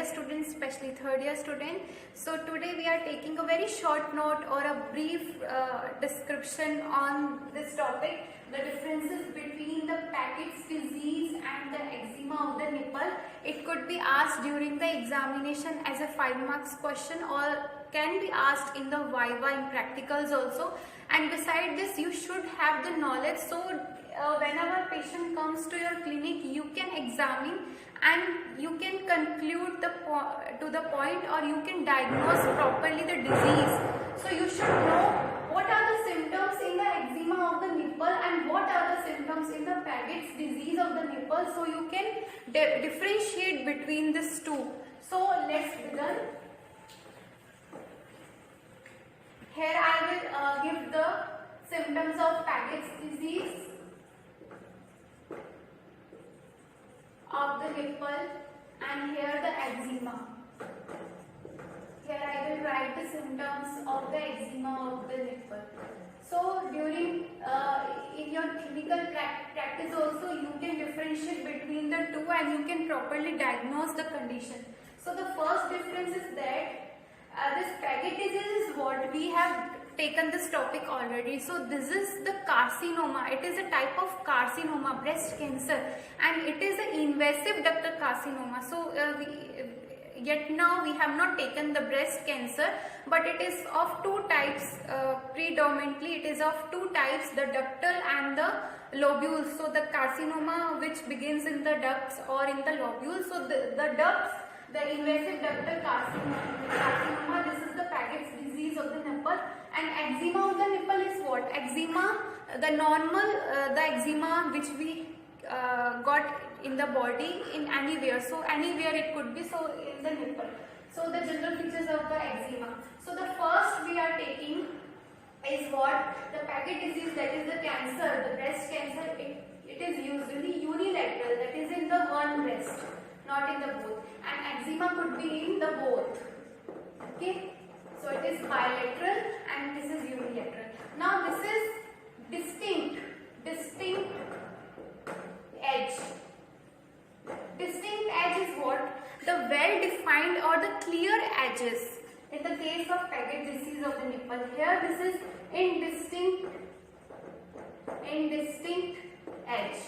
year students, especially third year student. So today we are taking a very short note or a brief description on this topic, the differences between the Pagets disease and the eczema of the nipple. It could be asked during the examination as a 5 marks question, or can be asked in the Viva in practicals also. And beside this, you should have the knowledge, so whenever patient comes to your clinic, you can examine and you can conclude to the point, or you can diagnose properly the disease. So you should know what are the symptoms in the eczema of the nipple and what are the symptoms in the Pagets disease of the nipple, so you can differentiate between these two. So let's begin. Here I will give the symptoms of Pagets disease of the nipple, and here the eczema. Here I will write the symptoms of the eczema of the nipple. So during in your clinical practice also, you can differentiate between the two and you can properly diagnose the condition. So the first difference is that this Paget disease is what we have taken this topic already. So this is the carcinoma. It is a type of carcinoma, breast cancer, and it is an invasive ductal carcinoma. So yet now we have not taken the breast cancer, but it is of two types. Predominantly it is of two types, the ductal and the lobules. So the carcinoma which begins in the ducts or in the lobules. So the ducts, the invasive ductal carcinoma, this is the Pagets disease of the nipple. And eczema of the nipple is what? Eczema, the normal, the eczema which we got in the body in anywhere. So anywhere it could be, so in the nipple. So the general features of the eczema. So the first we are taking is what? The Paget disease, that is the cancer, the breast cancer. It is usually unilateral, that is in the one breast, not in the both. And eczema could be in the both. Okay, so it is bilateral and this is unilateral. Now this is distinct edge. Distinct edge is what? The well defined or the clear edges. In the case of Paget disease of the nipple, here this is indistinct edge.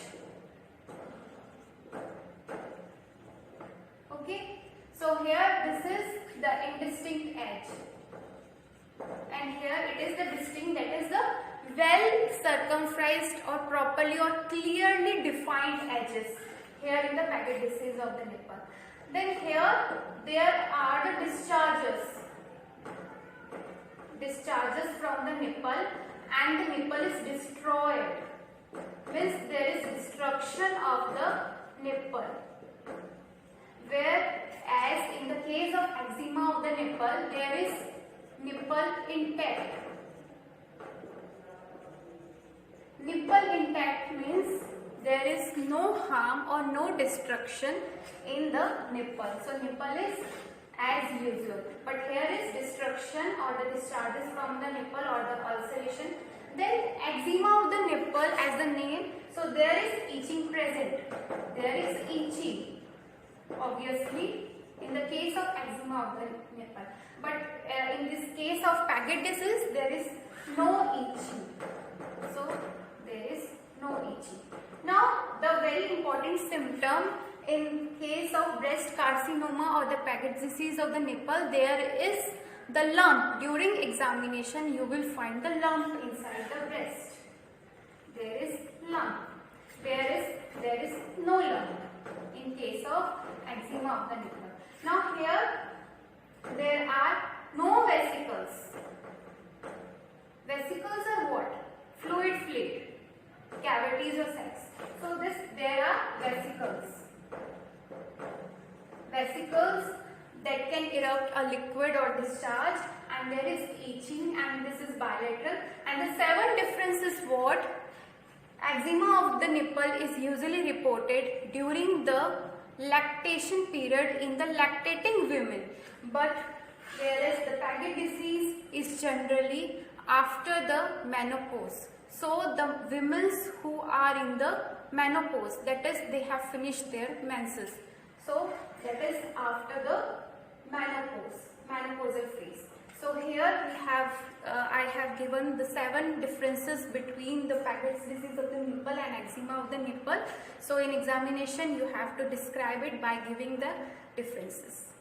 Okay, so here this is the indistinct edge, and here it is the distinct, that is the well circumferenced or properly or clearly defined edges here in the Paget disease of the nipple. Then here there are the discharges from the nipple, and the nipple is destroyed, means there is destruction of the nipple. Whereas in the case of eczema of the nipple, there is nipple intact. Nipple intact means there is no harm or no destruction in the nipple. So nipple is as usual. But here is destruction or the discharges from the nipple or the ulceration. Then eczema of the nipple, as the name, so there is itching present. There is itching, obviously, in the case of eczema of the nipple. But in this case of Paget disease, there is no itching. So there is no itching. Now the very important symptom in case of breast carcinoma or the Paget disease of the nipple, there is the lump. During examination, you will find the lump inside the breast. There is lump. There is no lump in case of eczema of the nipple. Now here there are no vesicles. Vesicles are what? Fluid, cavities or sacs. So there are vesicles. Vesicles that can erupt a liquid or discharge, and there is itching, and this is bilateral. And the 7 difference is what? Eczema of the nipple is usually reported during the lactation period in the lactating women, but whereas the Paget disease is generally after the menopause. So the women who are in the menopause, that is they have finished their menses. So that is after the menopausal phase. So here we have, I have given the 7 differences between the Paget's disease of the nipple and eczema of the nipple. So in examination you have to describe it by giving the differences.